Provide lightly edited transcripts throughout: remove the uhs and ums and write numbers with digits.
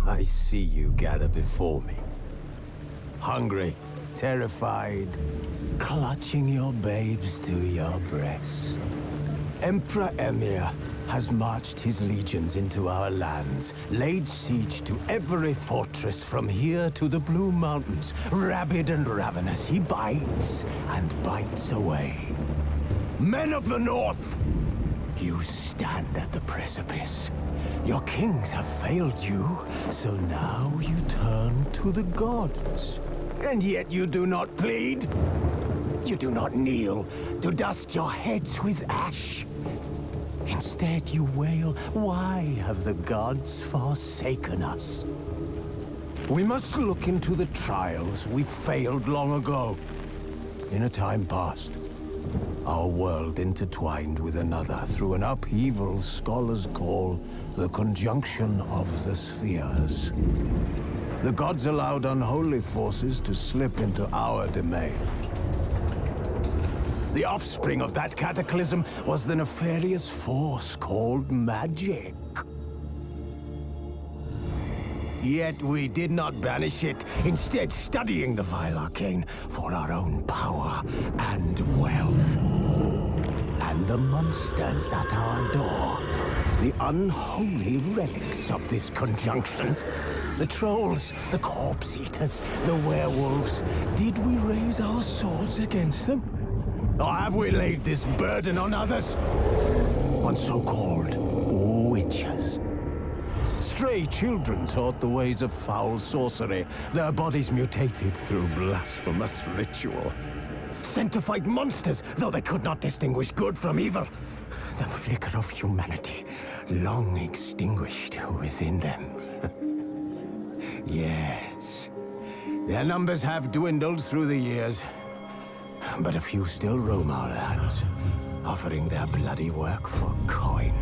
I see you gather before me. Hungry, terrified, clutching your babes to your breast. Emperor Emir has marched his legions into our lands, laid siege to every fortress from here to the Blue Mountains. Rabid and ravenous, he bites and bites away. Men of the North, you stand at the precipice. Your kings have failed you, so now you turn to the gods. And yet you do not plead. You do not kneel to dust your heads with ash. Instead you wail, why have the gods forsaken us? We must look into the trials we failed long ago. In a time past, our world intertwined with another through an upheaval scholars call the conjunction of the spheres. The gods allowed unholy forces to slip into our domain. The offspring of that cataclysm was the nefarious force called magic. Yet we did not banish it, instead studying the vile arcane for our own power and wealth. And the monsters at our door, the unholy relics of this conjunction. The trolls, the corpse-eaters, the werewolves. Did we raise our swords against them? Or have we laid this burden on others? On so-called witches. Stray children taught the ways of foul sorcery, their bodies mutated through blasphemous ritual. Sent to fight monsters, though they could not distinguish good from evil. The flicker of humanity, long extinguished within them. Yes, their numbers have dwindled through the years, but a few still roam our lands, offering their bloody work for coin.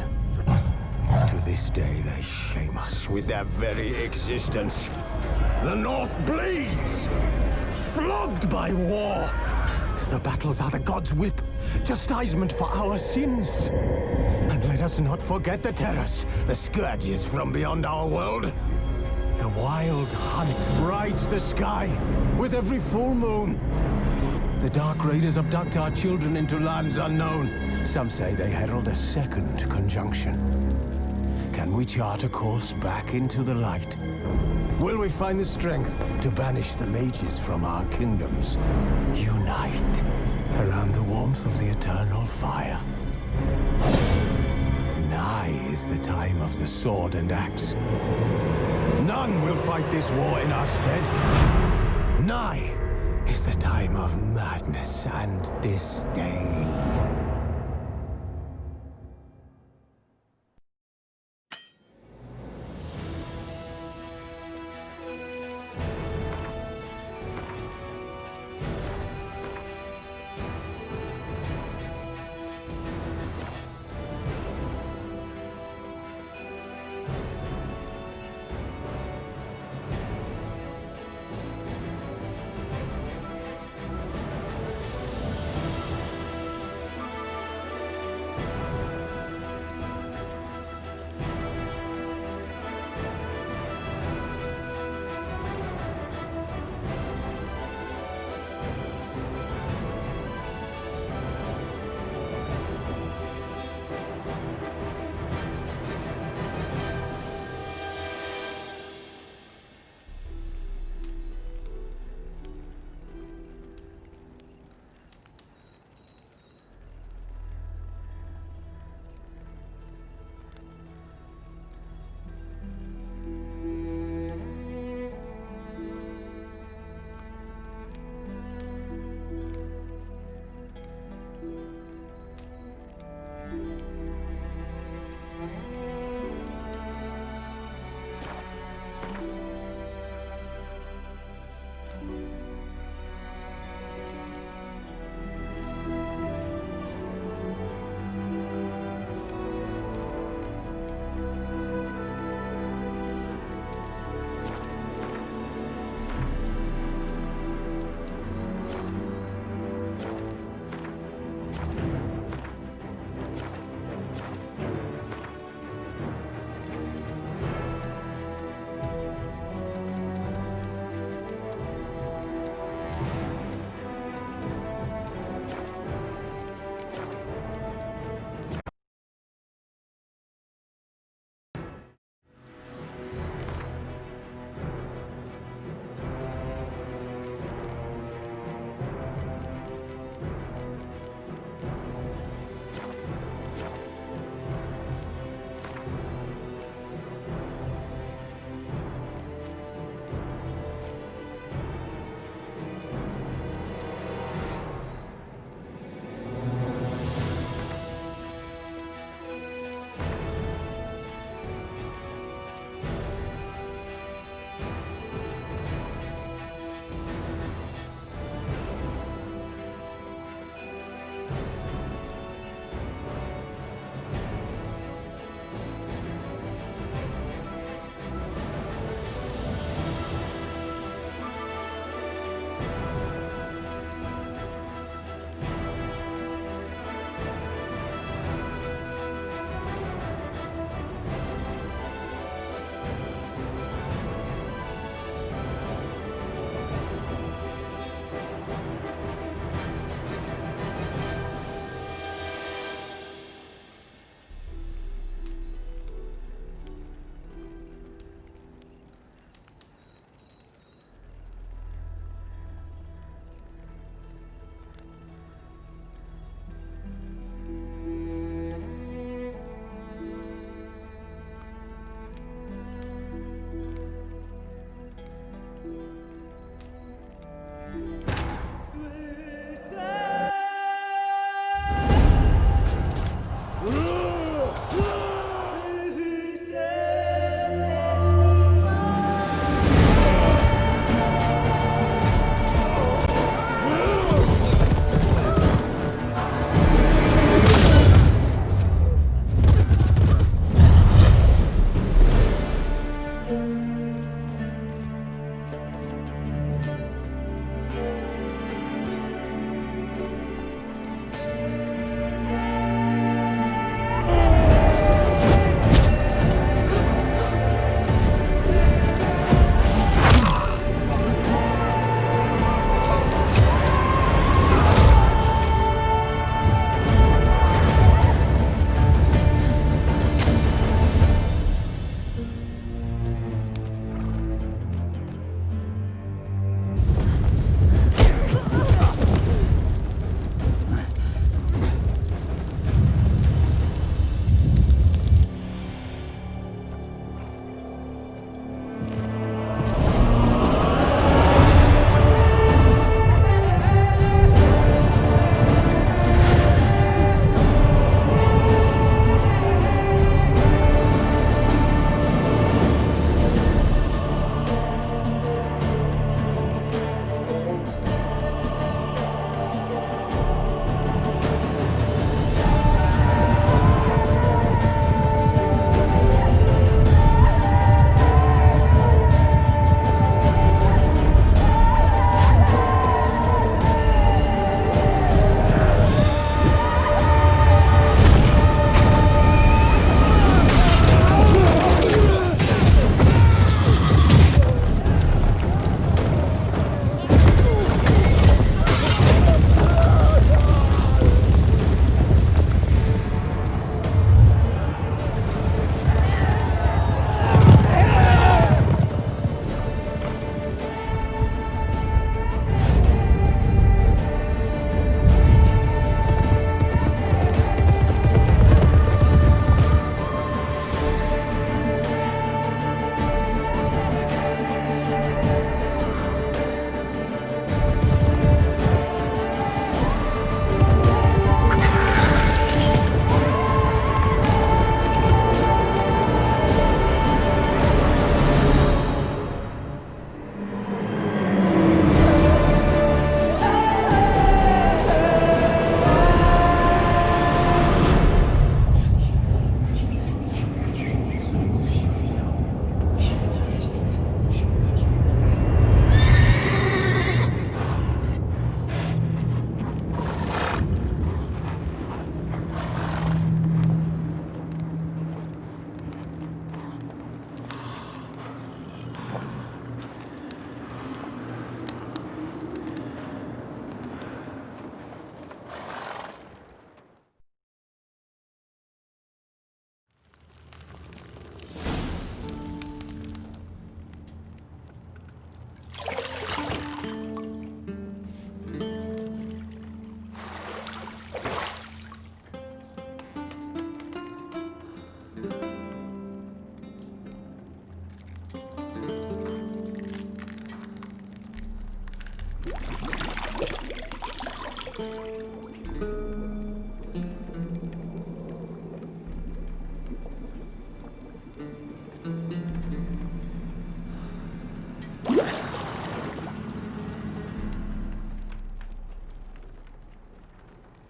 To this day, they shame us with their very existence. The North bleeds, flogged by war. The battles are the gods' whip, chastisement for our sins. And let us not forget the terrors, the scourges from beyond our world. The wild hunt rides the sky with every full moon. The Dark Raiders abduct our children into lands unknown. Some say they herald a second conjunction. Can we chart a course back into the light? Will we find the strength to banish the mages from our kingdoms? Unite around the warmth of the eternal fire. Nigh is the time of the sword and axe. None will fight this war in our stead. Nigh is the time of madness and disdain.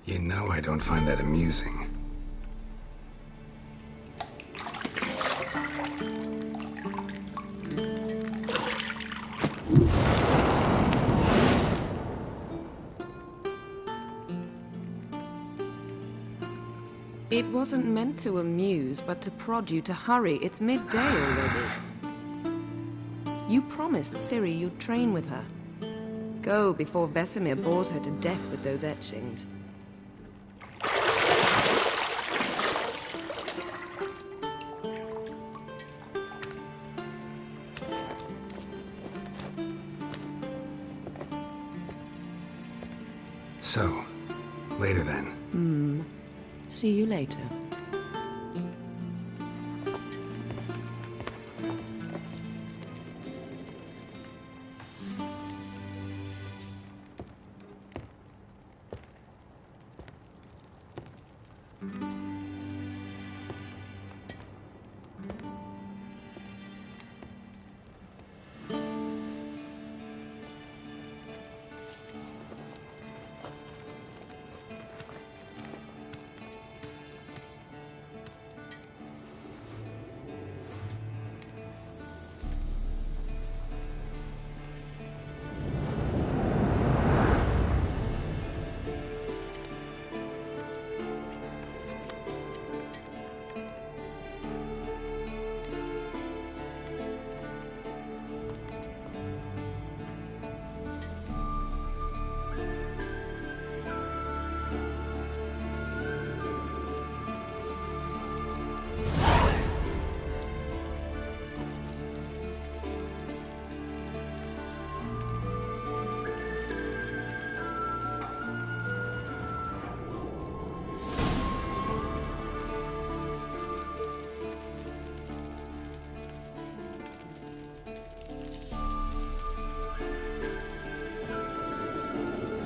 You know I don't find that amusing. It wasn't meant to amuse, but to prod you to hurry. It's midday already. You promised Ciri you'd train with her. Go before Vesemir bores her to death with those etchings. So, later then. See you later.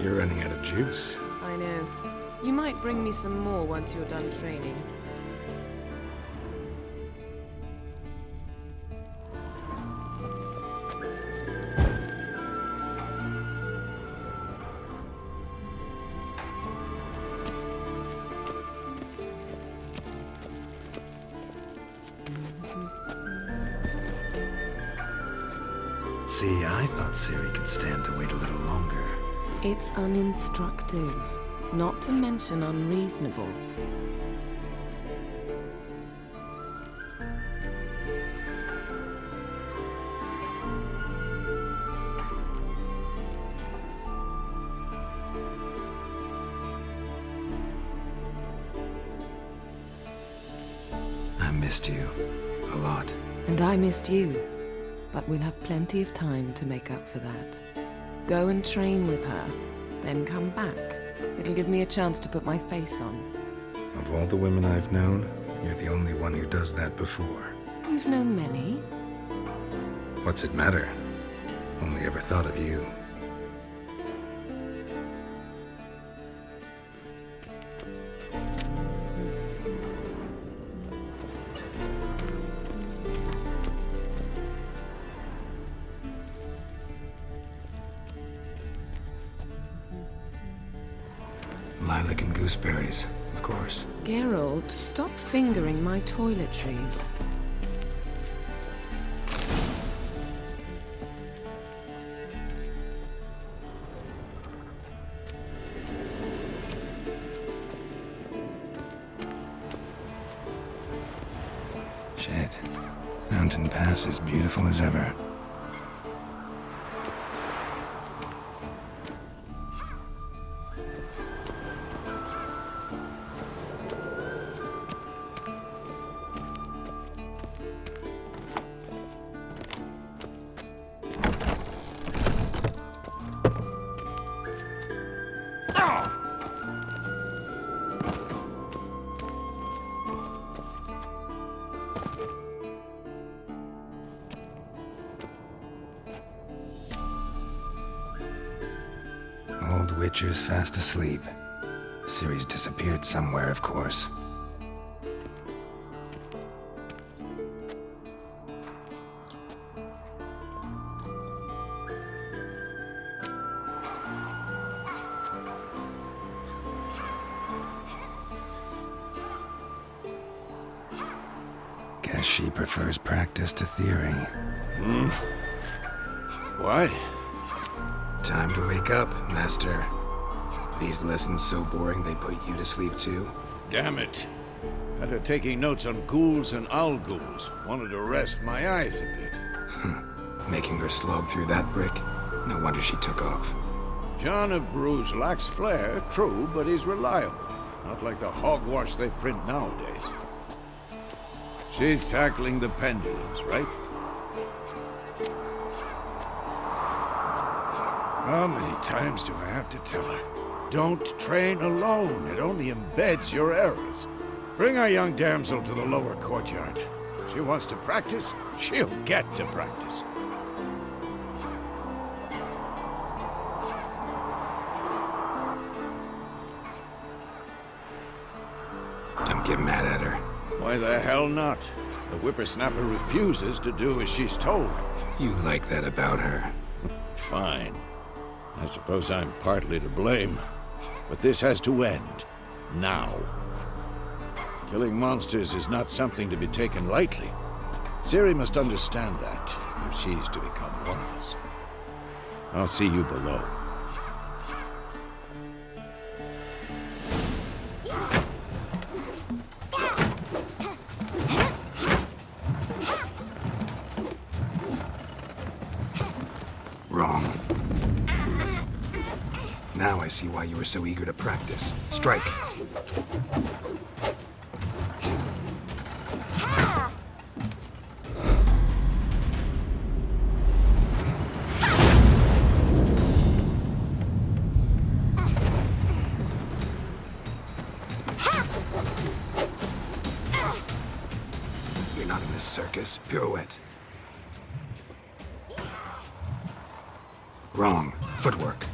You're running out of juice. I know. You might bring me some more once you're done training. See, I thought Ciri could stand to wait a little longer. It's uninstructive, not to mention unreasonable. I missed you a lot. And I missed you, but we'll have plenty of time to make up for that. Go and train with her, then come back. It'll give me a chance to put my face on. Of all the women I've known, you're the only one who does that before. You've known many. What's it matter? Only ever thought of you. Lilac and gooseberries, of course. Geralt, stop fingering my toiletries. Shit. Mountain Pass is beautiful as ever. Old Witcher's fast asleep. Ciri's disappeared somewhere, of course. Guess she prefers practice to theory. What? Time to wake up, Master. These lessons so boring they put you to sleep too? Damn it. Had her taking notes on ghouls and owl ghouls. Wanted to rest my eyes a bit. Making her slog through that brick? No wonder she took off. John of Bruges lacks flair, true, but he's reliable. Not like the hogwash they print nowadays. She's tackling the pendulums, right? How many times do I have to tell her? Don't train alone. It only embeds your errors. Bring our young damsel to the lower courtyard. She wants to practice, she'll get to practice. Don't get mad at her. Why the hell not? The whippersnapper refuses to do as she's told. You like that about her. Fine. I suppose I'm partly to blame. But this has to end. Now. Killing monsters is not something to be taken lightly. Ciri must understand that, if she's to become one of us. I'll see you below. Wrong. Now I see why you were so eager to practice. Strike. You're not in this circus. Pirouette. Wrong. Footwork.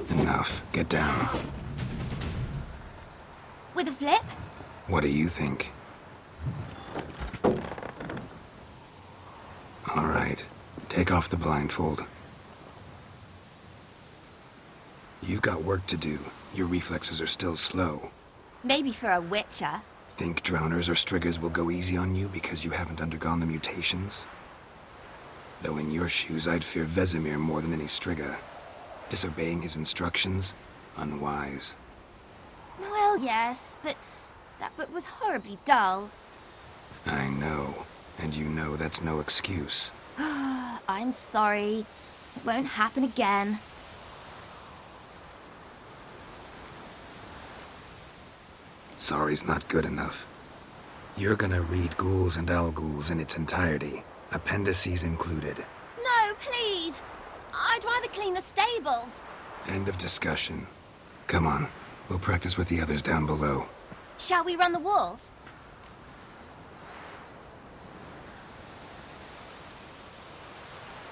Enough. Get down. With a flip? What do you think? All right. Take off the blindfold. You've got work to do. Your reflexes are still slow. Maybe for a witcher. Think drowners or striggers will go easy on you because you haven't undergone the mutations? Though in your shoes, I'd fear Vesemir more than any strigger. Disobeying his instructions? Unwise. Well, yes, but that book was horribly dull. I know. And you know that's no excuse. I'm sorry. It won't happen again. Sorry's not good enough. You're gonna read Ghouls and Alghouls in its entirety, appendices included. No, please! I'd rather clean the stables. End of discussion. Come on, we'll practice with the others down below. Shall we run the walls?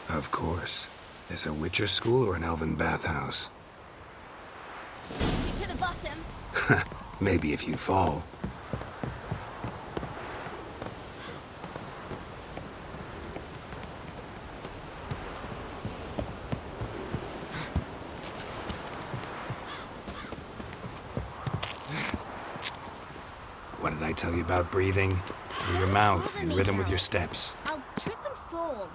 Of course. This a Witcher school or an elven bathhouse? To the bottom. Maybe if you fall. What did I tell you about breathing? Through your mouth, in rhythm with your steps. I'll trip and fall.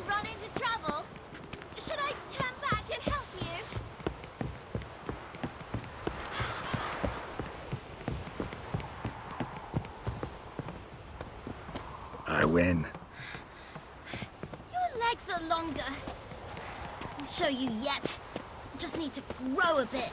Run into trouble? Should I turn back and help you? I win. Your legs are longer. I'll show you yet. Just need to grow a bit.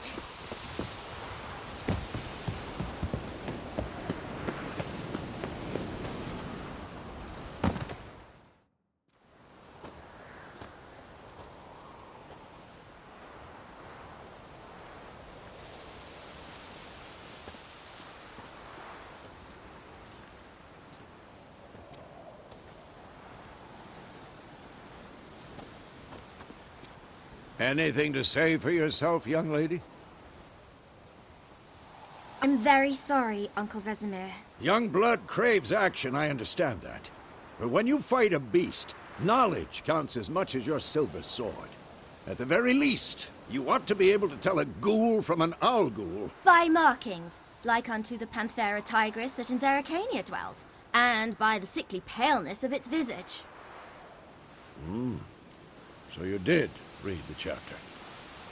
Anything to say for yourself, young lady? I'm very sorry, Uncle Vesemir. Young blood craves action, I understand that. But when you fight a beast, knowledge counts as much as your silver sword. At the very least, you want to be able to tell a ghoul from an owl ghoul. By markings, like unto the Panthera tigris that in Zerrikania dwells, and by the sickly paleness of its visage. So you did read the chapter.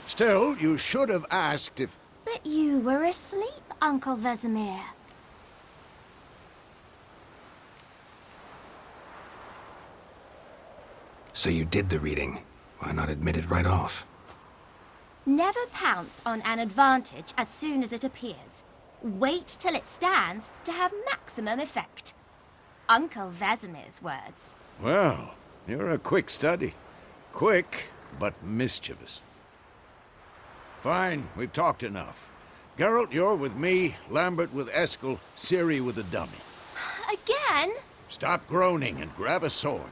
Still, you should have asked if... But you were asleep, Uncle Vesemir. So you did the reading. Why not admit it right off? Never pounce on an advantage as soon as it appears. Wait till it stands to have maximum effect. Uncle Vesemir's words. Well, you're a quick study. Quick, but mischievous. Fine, we've talked enough. Geralt, you're with me, Lambert with Eskel, Ciri with the dummy. Again? Stop groaning and grab a sword.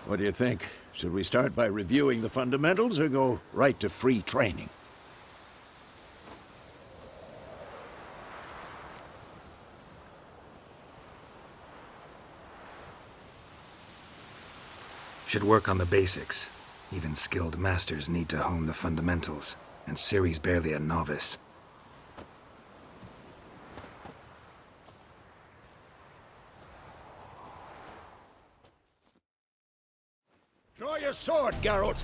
What do you think? Should we start by reviewing the fundamentals or go right to free training? Should work on the basics. Even skilled masters need to hone the fundamentals, and Ciri's barely a novice. Draw your sword, Geralt!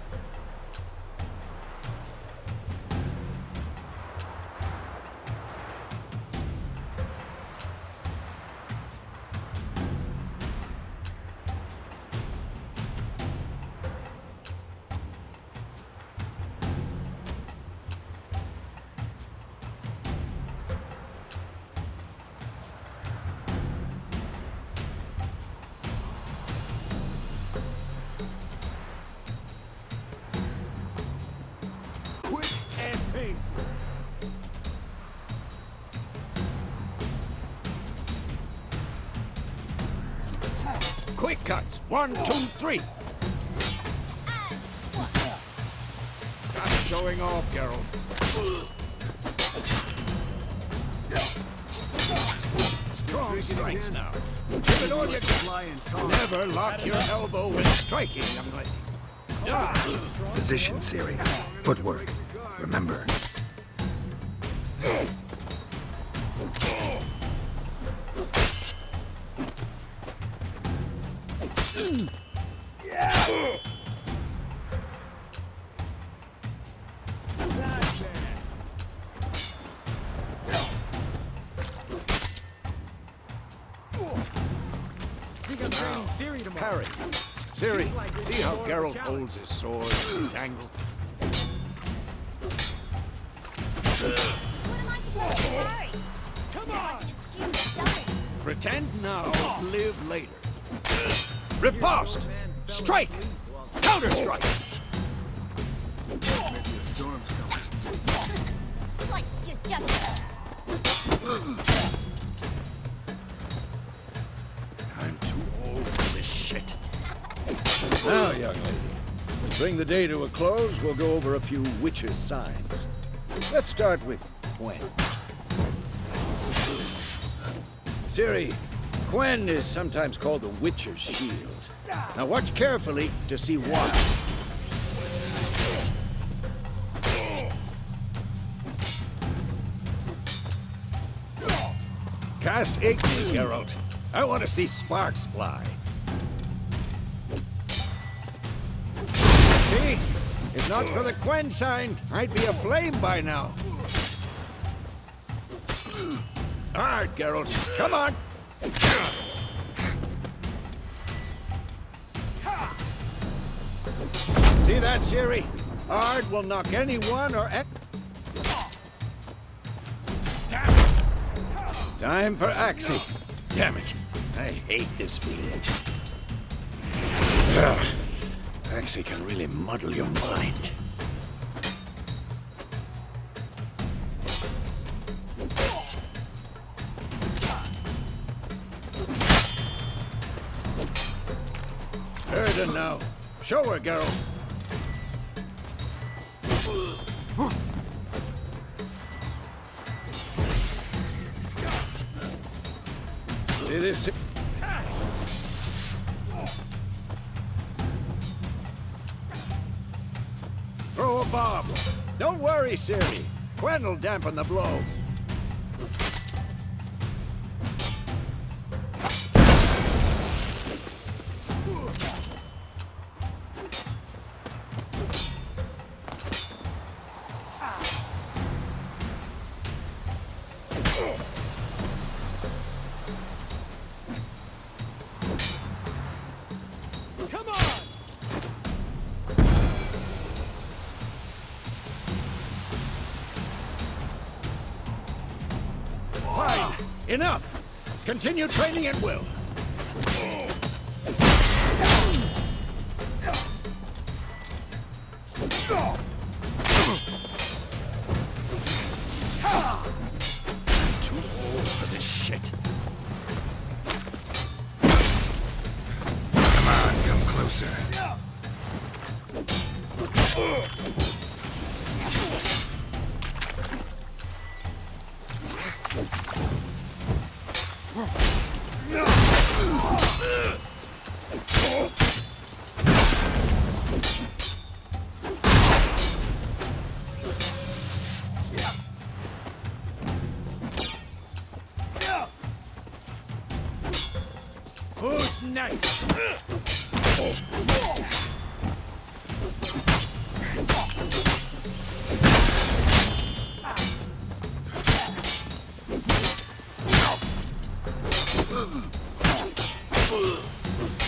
Quick cuts! 1, 2, 3! Stop showing off, Geralt. Strong strikes now. Give it all you got. Never lock your elbow when striking, young lady. Position, Ciri. Footwork. Remember. Parry. Ciri, see how Geralt holds his sword entangled? What am I supposed to parry? Come on! Pretend now, live later. Riposte! Strike! Counter-strike! Sliced your justice! I'm too old for this shit. Now, young lady, to bring the day to a close, we'll go over a few witches' signs. Let's start with Quen. Ciri, Quen is sometimes called the Witcher's Shield. Now watch carefully to see why. Cast Igni, Geralt. I want to see sparks fly. See? If not for the Quen sign, I'd be aflame by now. All right, Geralt, come on. See that, Ciri? Ard will knock anyone or... Damn it! Time for Axii. Damn it. I hate this feeling. Axii can really muddle your mind. Moradin now. Show her, Geralt. See this? Throw a bomb. Don't worry, Ciri. Gwen'll dampen the blow. Come on! Fine. Enough. Continue training at will. Too old for this shit. Come on, come closer. Who's next?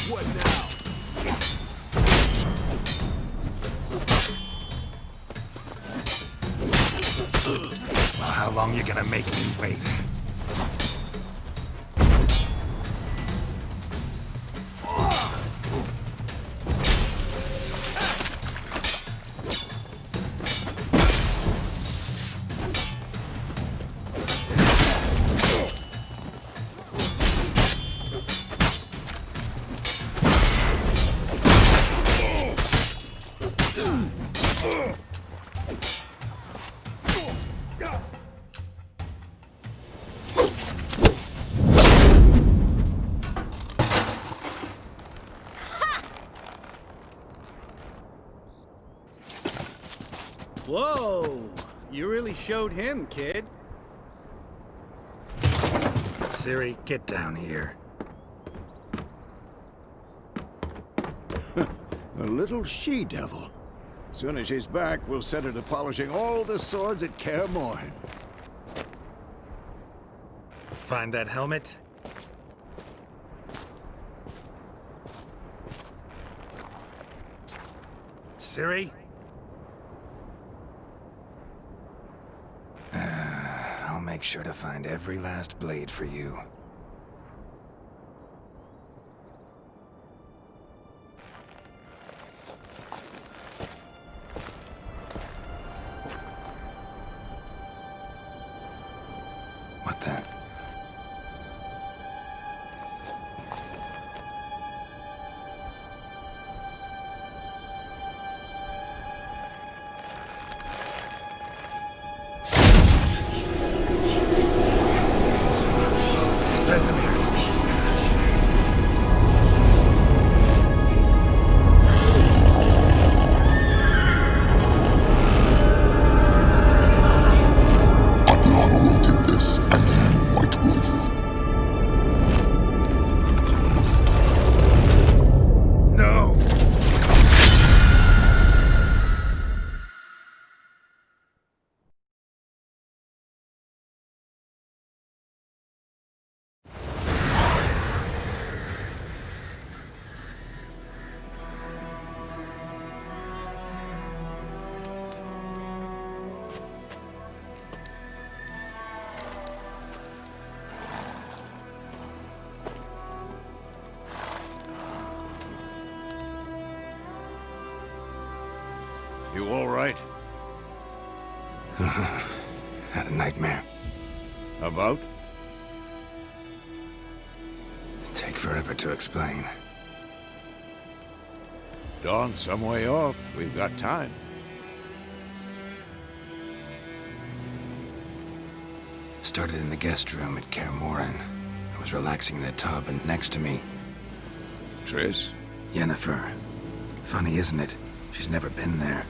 What now? Well, how long you gonna make me wait? Whoa! You really showed him, kid. Ciri, get down here. A little she-devil. Soon as she's back, we'll set her to polishing all the swords at Kaer Morhen. Find that helmet? Ciri? I'll make sure to find every last blade for you. What the? Vesemir. I've long awaited this, and you, White Wolf. No! You all right? Had a nightmare. About? Take forever to explain. Dawn's some way off. We've got time. Started in the guest room at Kaer Morhen. I was relaxing in the tub, and next to me, Triss? Yennefer. Funny, isn't it? She's never been there.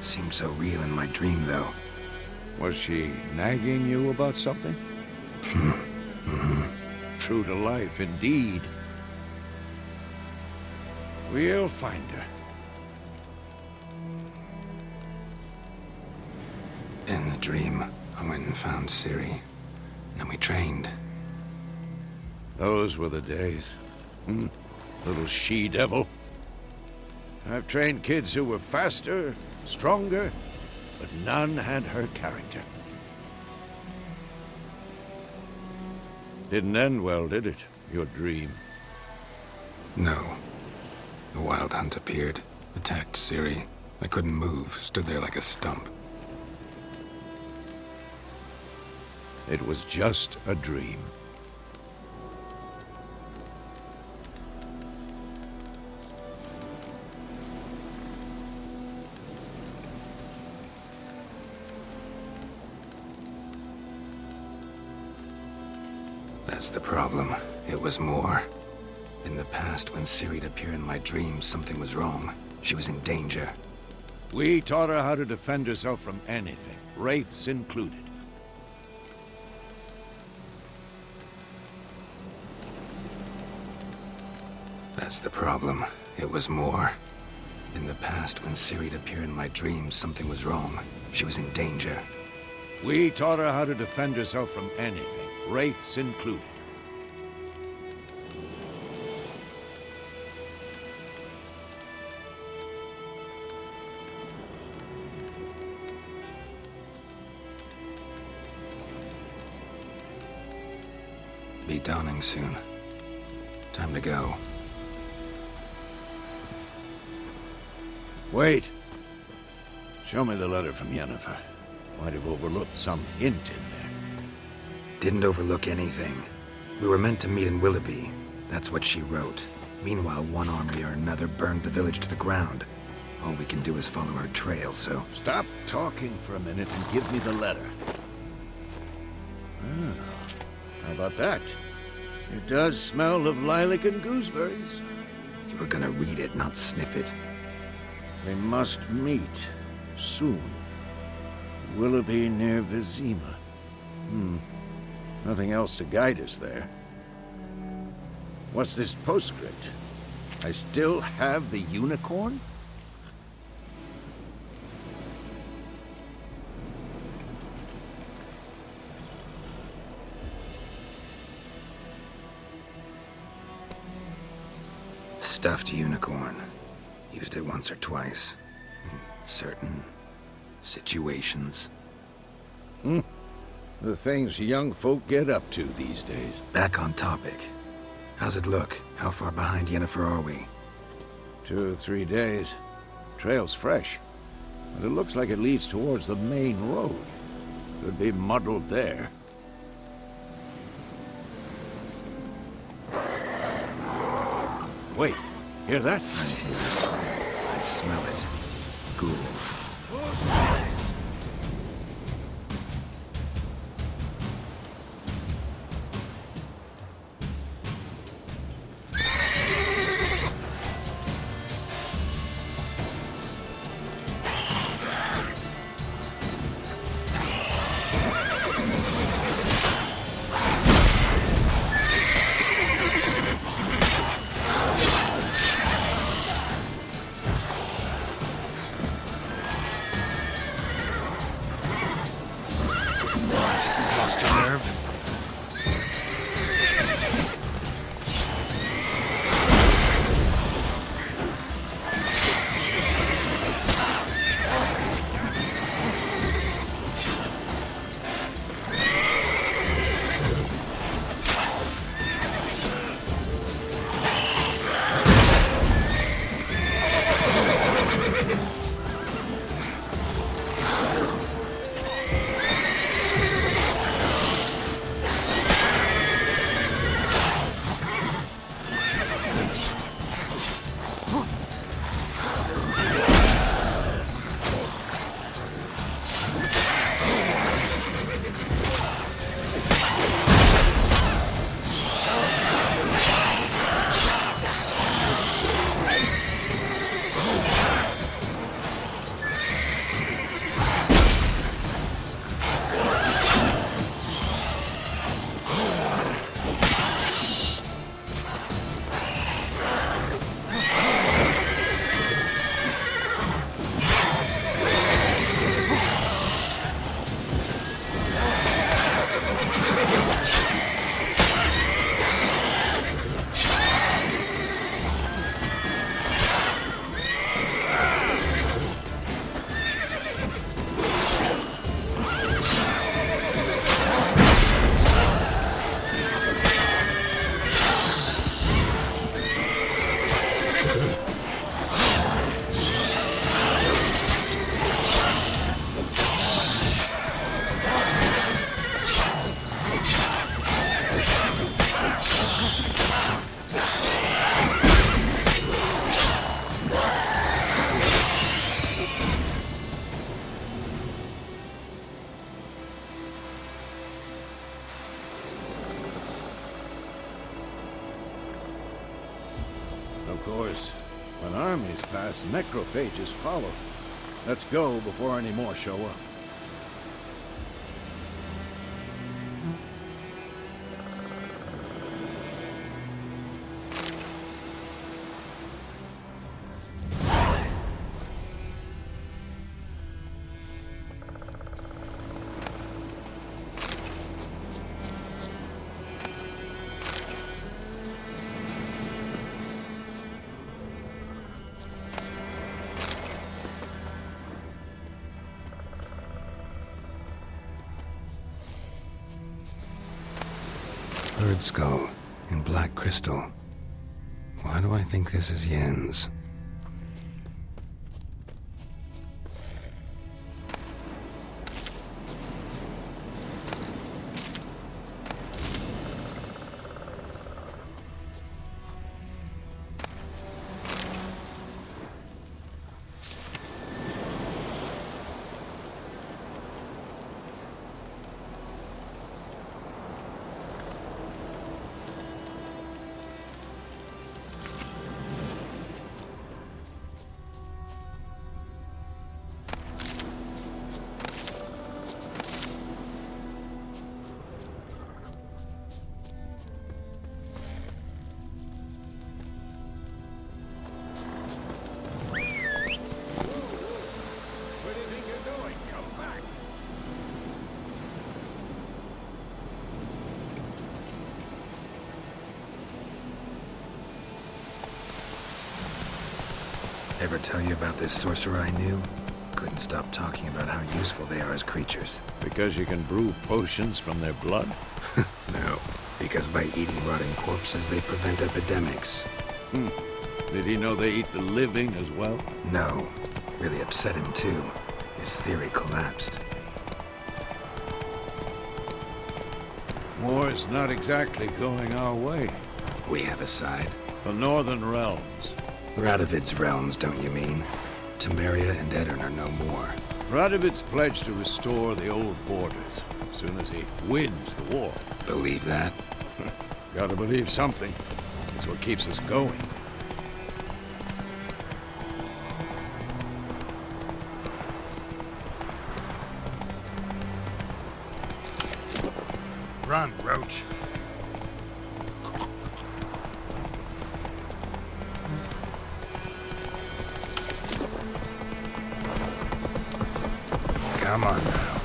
Seemed so real in my dream, though. Was she nagging you about something? True to life, indeed. We'll find her. In the dream, I went and found Ciri. And we trained. Those were the days. Little she-devil. I've trained kids who were faster, stronger, but none had her character. Didn't end well, did it? Your dream? No. The Wild Hunt appeared, attacked Ciri. I couldn't move, stood there like a stump. It was just a dream. That's the problem. It was more. In the past, when Ciri'd appear in my dreams, something was wrong. She was in danger. We taught her how to defend herself from anything, wraiths included. That's the problem. It was more. In the past, when Ciri'd appear in my dreams, something was wrong. She was in danger. We taught her how to defend herself from anything, wraiths included. Be dawning soon. Time to go. Wait. Show me the letter from Yennefer. Might have overlooked some hint in there. Didn't overlook anything. We were meant to meet in Willoughby. That's what she wrote. Meanwhile, one army or another burned the village to the ground. All we can do is follow her trail, so... Stop talking for a minute and give me the letter. How about that? It does smell of lilac and gooseberries. You were gonna read it, not sniff it. They must meet soon. Willoughby near Vizima. Nothing else to guide us there. What's this postscript? I still have the unicorn? Stuffed unicorn. Used it once or twice. In certain situations. The things young folk get up to these days. Back on topic. How's it look? How far behind Yennefer are we? 2 or 3 days. Trail's fresh. But it looks like it leads towards the main road. Could be muddled there. Wait, hear that? I hear it. I smell it. Ghouls. course, when armies pass, necrophages follow. Let's go before any more show up. Bird skull in black crystal. Why do I think this is Yen's? Ever tell you about this sorcerer I knew? Couldn't stop talking about how useful they are as creatures. Because you can brew potions from their blood? No, because by eating rotting corpses, they prevent epidemics. Did he know they eat the living as well? No, really upset him too. His theory collapsed. War's not exactly going our way. We have a side. The Northern Realms. Radovid's realms, don't you mean? Temeria and Edirn are no more. Radovid's pledged to restore the old borders as soon as he wins the war. Believe that? Gotta believe something. It's what keeps us going. Run, Roach. Come on now.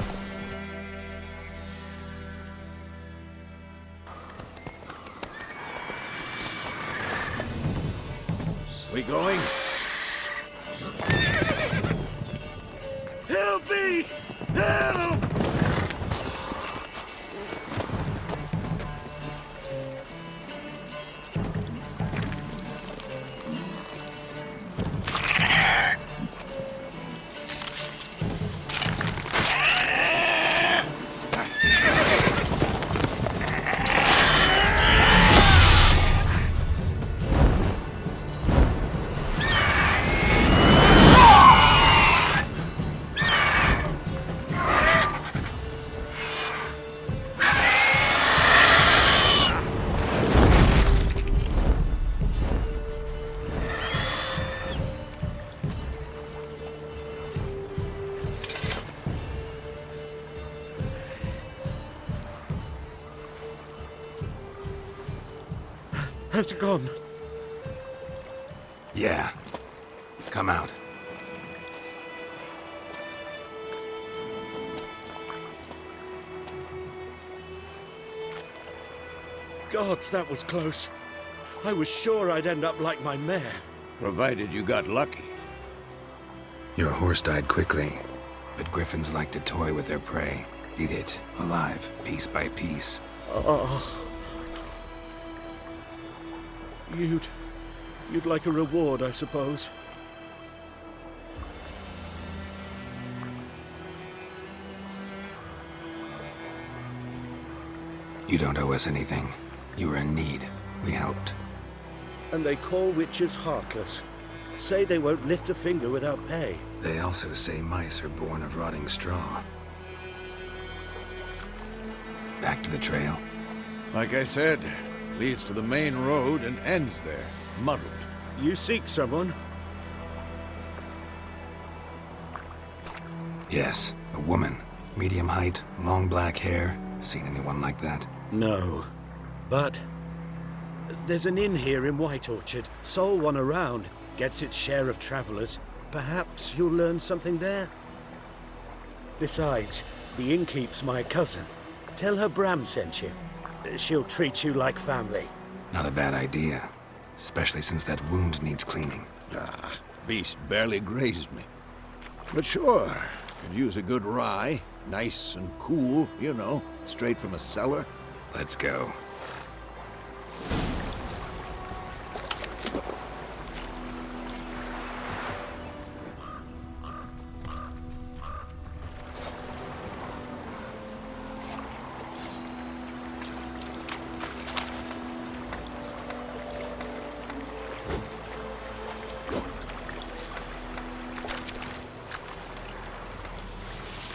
We going? Help me! Help! Has it gone? Yeah. Come out. Gods, that was close. I was sure I'd end up like my mare. Provided you got lucky. Your horse died quickly, but griffins like to toy with their prey. Eat it, alive, piece by piece. You'd like a reward, I suppose. You don't owe us anything. You were in need. We helped. And they call witches heartless. Say they won't lift a finger without pay. They also say mice are born of rotting straw. Back to the trail. Like I said, leads to the main road and ends there, muddled. You seek someone? Yes, a woman. Medium height, long black hair. Seen anyone like that? No. But there's an inn here in White Orchard. Sole one around. Gets its share of travelers. Perhaps you'll learn something there? Besides, the innkeep's my cousin. Tell her Bram sent you. She'll treat you like family. Not a bad idea. Especially since that wound needs cleaning. Ah, beast barely grazed me. But sure, could use a good rye. Nice and cool, you know, straight from a cellar. Let's go.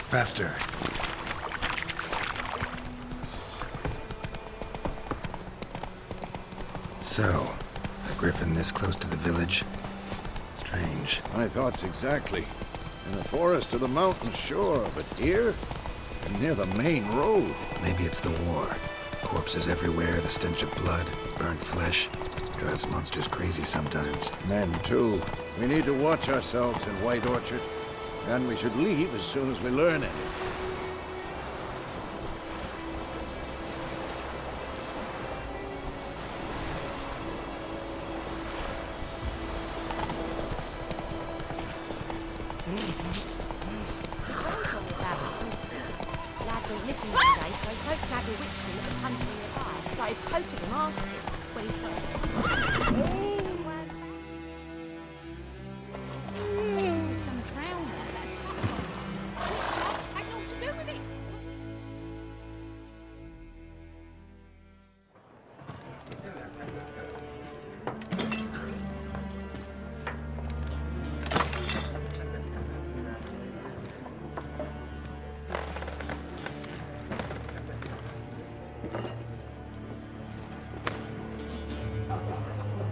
Faster. So, a griffin this close to the village? Strange. My thoughts exactly. In the forest or the mountains, sure, but here? And near the main road. Maybe it's the war. Corpses everywhere, the stench of blood, burnt flesh. Drives monsters crazy sometimes. Men, too. We need to watch ourselves in White Orchard. And we should leave as soon as we learn anything. Lad went missing one day, so folk had bewitched him at the country nearby. Started poking him, asking when he started said it was some drowner that sat on him. Witcher had naught to do with it.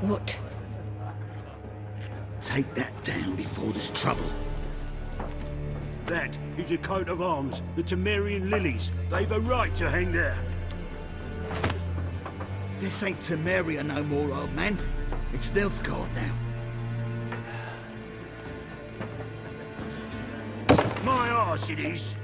What? Take that down before there's trouble. That is a coat of arms, the Temerian lilies. They've a right to hang there. This ain't Temeria no more, old man. It's Nilfgaard now. My arse it is.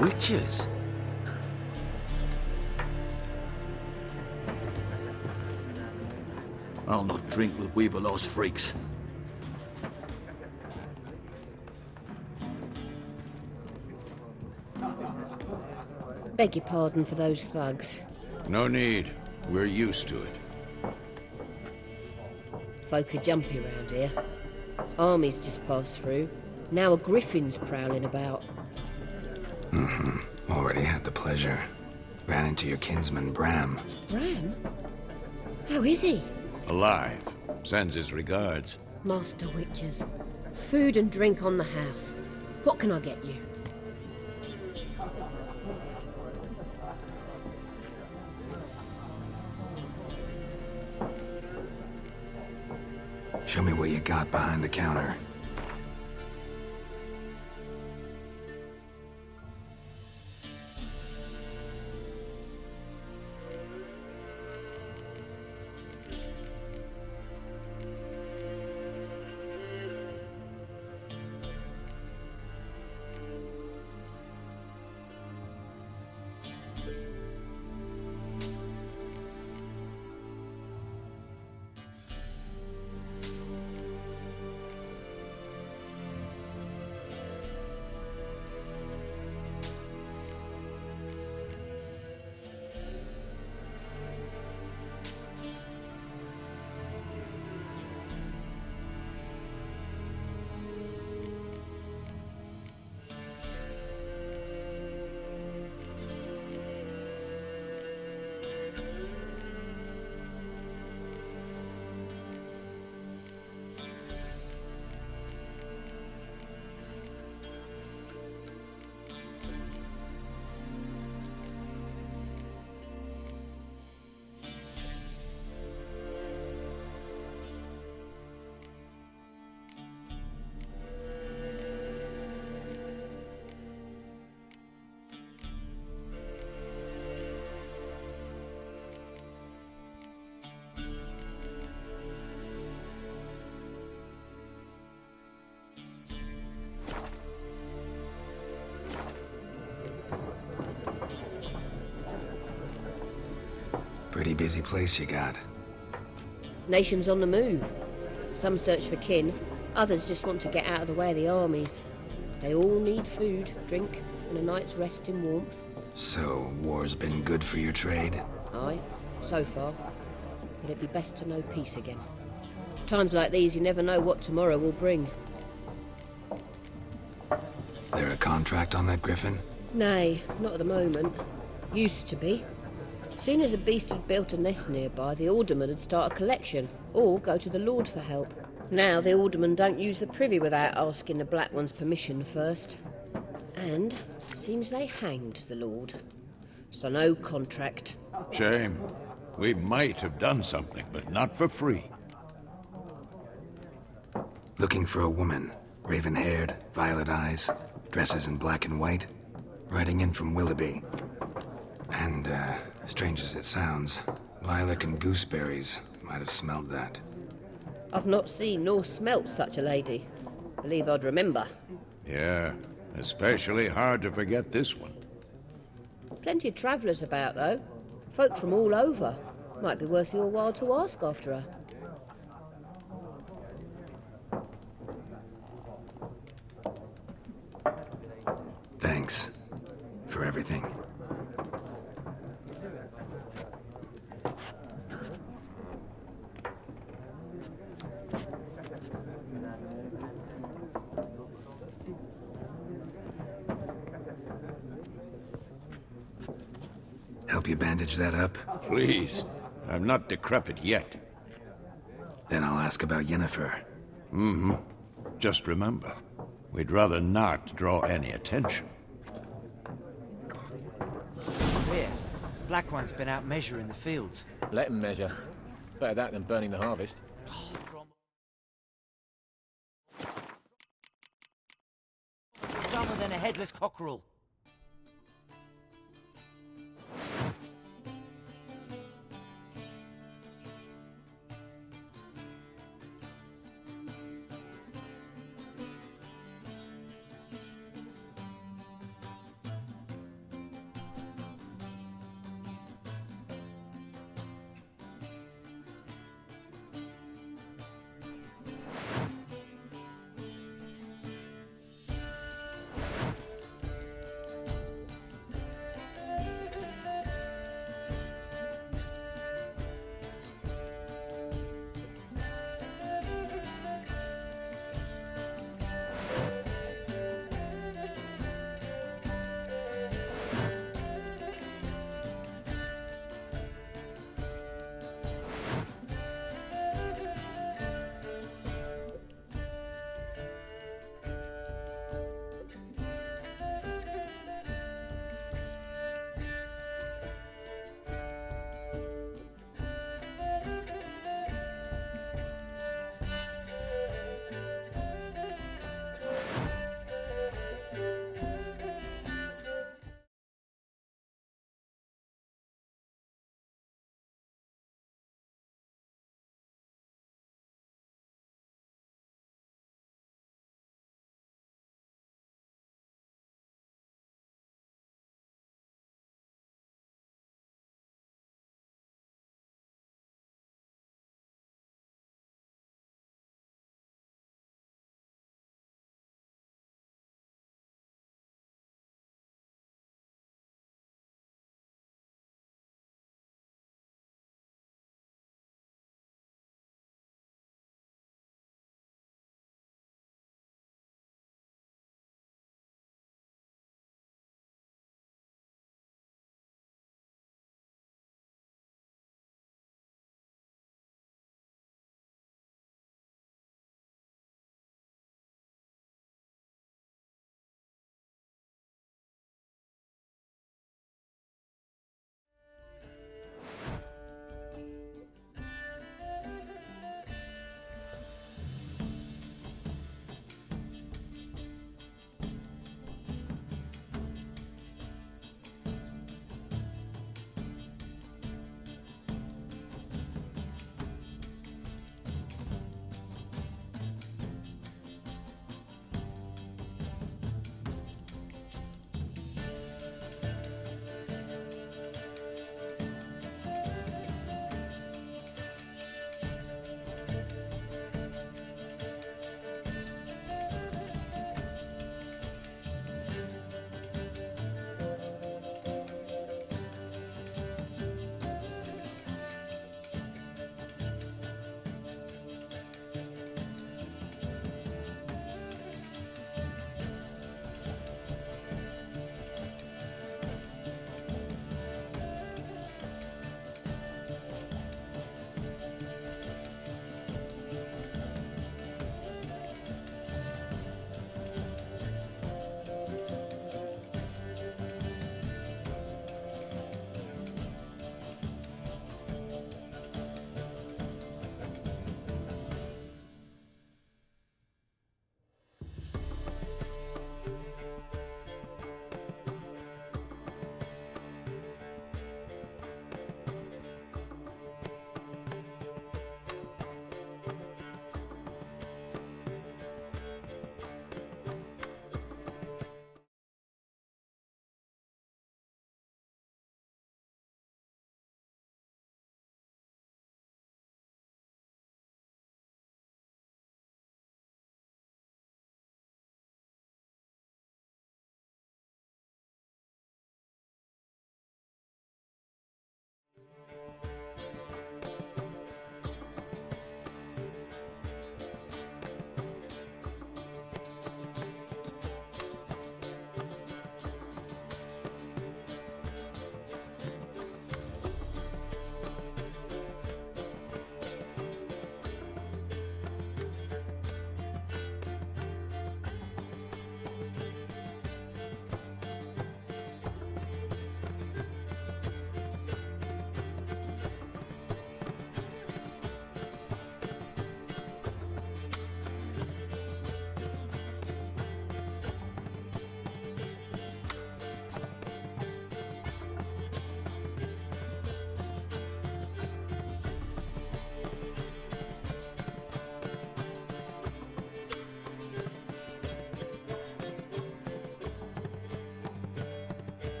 Witches? I'll not drink with Weaverlaw's freaks. Beg your pardon for those thugs. No need. We're used to it. Folk are jumpy round here. Armies just passed through. Now a griffin's prowling about. Already had the pleasure. Ran into your kinsman, Bram. Bram? How is he? Alive. Sends his regards. Master Witchers. Food and drink on the house. What can I get you? Show me what you got behind the counter. Pretty busy place you got. Nations on the move. Some search for kin, others just want to get out of the way of the armies. They all need food, drink, and a night's rest in warmth. So, war's been good for your trade? Aye, so far. But it'd be best to know peace again. Times like these, you never know what tomorrow will bring. There a contract on that griffin? Nay, not at the moment. Used to be. Soon as a beast had built a nest nearby, the alderman would start a collection, or go to the Lord for help. Now the aldermen don't use the privy without asking the Black One's permission first. And seems they hanged the Lord. So no contract. Shame. We might have done something, but not for free. Looking for a woman. Raven-haired, violet eyes, dresses in black and white. Riding in from Willoughby. And, strange as it sounds, lilac and gooseberries might have smelled that. I've not seen nor smelt such a lady. Believe I'd remember. Yeah, especially hard to forget this one. Plenty of travellers about, though. Folk from all over. Might be worth your while to ask after her. Thanks for everything. Help you bandage that up? Please. I'm not decrepit yet. Then I'll ask about Yennefer. Mm-hmm. Just remember, we'd rather not draw any attention. Here, Black One's been out measuring the fields. Let him measure. Better that than burning the harvest. Dumber than a headless cockerel.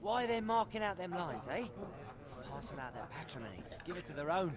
Why they're marking out them lines, eh? Parcel out their patrimony, give it to their own.